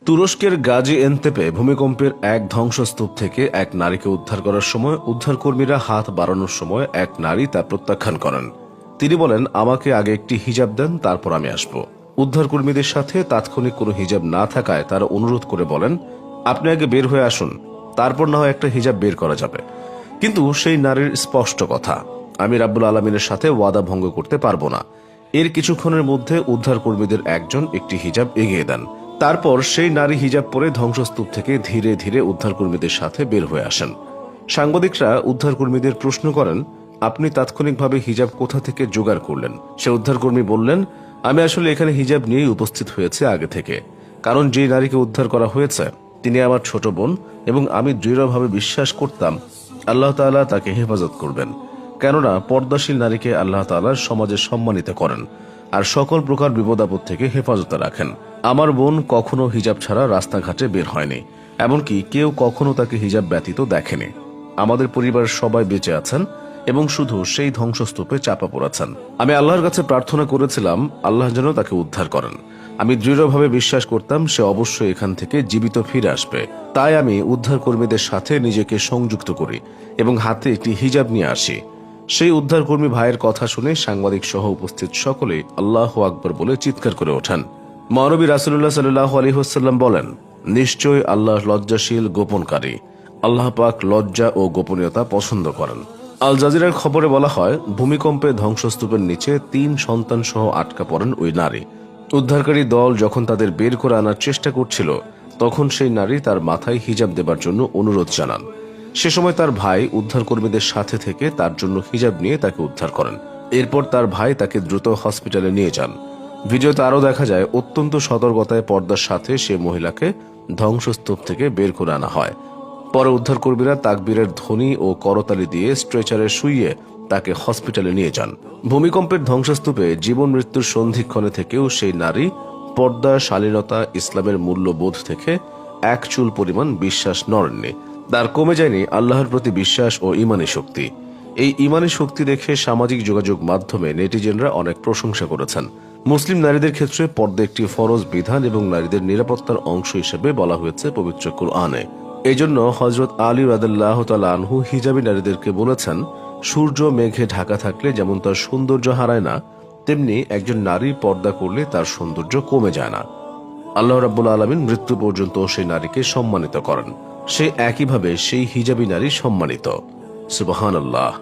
তুরস্কের গাজী এনতেপে ভূমিকম্পের এক ধ্বংসস্তূপ থেকে এক নারীকে উদ্ধার করার সময় উদ্ধারকর্মীরা হাত বাড়ানোর সময় এক নারী তা প্রত্যাখ্যান করেন। তিনি বলেন, আমাকে আগে একটি হিজাব দেন, তারপর আমি আসব। উদ্ধারকর্মীদের সাথে তাৎক্ষণিক কোনো হিজাব না থাকায় তারা অনুরোধ করে বলেন, আপনি আগে বের হয়ে আসুন, তারপর না হয় একটা হিজাব বের করা যাবে। কিন্তু সেই নারীর স্পষ্ট কথা, আমি রাব্বুল আলামিনের সাথে ওয়াদা ভঙ্গ করতে পারবো না। এর কিছুক্ষণের মধ্যে উদ্ধারকর্মীদের একজন একটি হিজাব এগিয়ে দেন। তারপর সেই নারী হিজাব পরে ধ্বংসস্তূপ থেকে ধীরে ধীরে উদ্ধারকর্মীদের সাথে বের হয়ে আসেন। সাংবাদিকরা উদ্ধারকর্মীদের প্রশ্ন করেন, আপনি তাৎক্ষণিকভাবে হিজাব কোথা থেকে জোগাড় করলেন? সে উদ্ধারকর্মী বললেন, আমি আসলে এখানে হিজাব নিয়েই উপস্থিত হয়েছে আগে থেকে, কারণ যে নারীকে উদ্ধার করা হয়েছে তিনি আমার ছোট বোন এবং আমি দৃঢ়ভাবে বিশ্বাস করতাম আল্লাহ তাআলা তাকে হেফাজত করবেন, কেননা পর্দাশীল নারীকে আল্লাহ তাআলা সমাজে সম্মানিত করেন আর সকল প্রকার বিপদ আপদ থেকে হেফাজতে রাখেন। আমার বোন কখনো হিজাব ছাড়া রাস্তাঘাটে বের হয়নি, এমনকি কেউ কখনো তাকে হিজাব ব্যতীত দেখেনি। আমাদের পরিবারের সবাই বেঁচে আছেন এবং শুধু সেই ধ্বংসস্তূপে চাপা পড়েছেন। আমি আল্লাহর কাছে প্রার্থনা করেছিলাম আল্লাহ যেন তাকে উদ্ধার করেন। আমি দৃঢ়ভাবে বিশ্বাস করতাম সে অবশ্যই এখান থেকে জীবিত ফিরে আসবে। তাই আমি উদ্ধারকর্মীদের সাথে নিজেকে সংযুক্ত করি এবং হাতে একটি হিজাব নিয়ে আসি। সেই উদ্ধারকর্মী ভাইয়ের কথা শুনে সাংবাদিক সহ উপস্থিত সকলে আল্লাহু আকবার বলে চিৎকার করে ওঠেন। মহানবী রাসূলুল্লাহ সাল্লাল্লাহু আলাইহি ওয়াসাল্লাম বলেন, নিশ্চয় আল্লাহ লজ্জাশীল গোপনকারী। আল্লাহ পাক লজ্জা ও গোপনীয়তা পছন্দ করেন। আল জাজিরার খবরে বলা হয়, ভূমিকম্পে ধ্বংসস্তূপের নিচে 3 সন্তান সহ আটকা পড়েন ওই নারী। উদ্ধারকারী দল যখন তাদের বের করে আনার চেষ্টা করছিল, তখন সেই নারী তার মাথায় হিজাব দেবার জন্য অনুরোধ জানান। সে সময় তার ভাই উদ্ধারকর্মীদের সাথে থেকে তার জন্য হিজাব নিয়ে তাকে উদ্ধার করেন। এরপর তার ভাই তাকে দ্রুত হসপিটালে নিয়ে যান। ভিডিওতে আরও দেখা যায়, অত্যন্ত সতর্কতায় পর্দার সাথে সে মহিলাকে ধ্বংসস্তূপ থেকে বের করে আনা হয়। পরে উদ্ধারকর্মীরা তাকবীরের ধ্বনি ও করতালি দিয়ে স্ট্রেচারে শুইয়ে তাকে হসপিটালে নিয়ে যান। ভূমিকম্পের ধ্বংসস্তূপে জীবন মৃত্যুর সন্ধিক্ষণে থেকেও সেই নারী পর্দা, শালীনতা, ইসলামের মূল্যবোধ থেকে এক চুল পরিমাণ বিশ্বাস নড়েননি। তার কমে যায়নি আল্লাহর প্রতি বিশ্বাস ও ইমানি শক্তি। এই ইমানি শক্তি দেখে সামাজিক যোগাযোগ মাধ্যমে নেটিজেনরা অনেক প্রশংসা করেছেন। মুসলিম নারীদের ক্ষেত্রে পর্দা একটি ফরজ বিধান এবং নারীদের নিরাপত্তার অংশ হিসেবে বলা হয়েছে পবিত্র কুরআনে। এই জন্য হযরত আলী রাদিয়াল্লাহু তাআলা আনহু হিজাবী নারীদেরকে বলেছেন, সূর্য মেঘে ঢাকা থাকলে যেমন তার সৌন্দর্য হারায় না, তেমনি একজন নারী পর্দা করলে তার সৌন্দর্য কমে যায় না। আল্লাহ রাব্বুল আলামিন মৃত্যু পর্যন্ত সেই নারীকে সম্মানিত করেন। সে একইভাবে সেই হিজাবী নারী সম্মানিত। সুবহানাল্লাহ।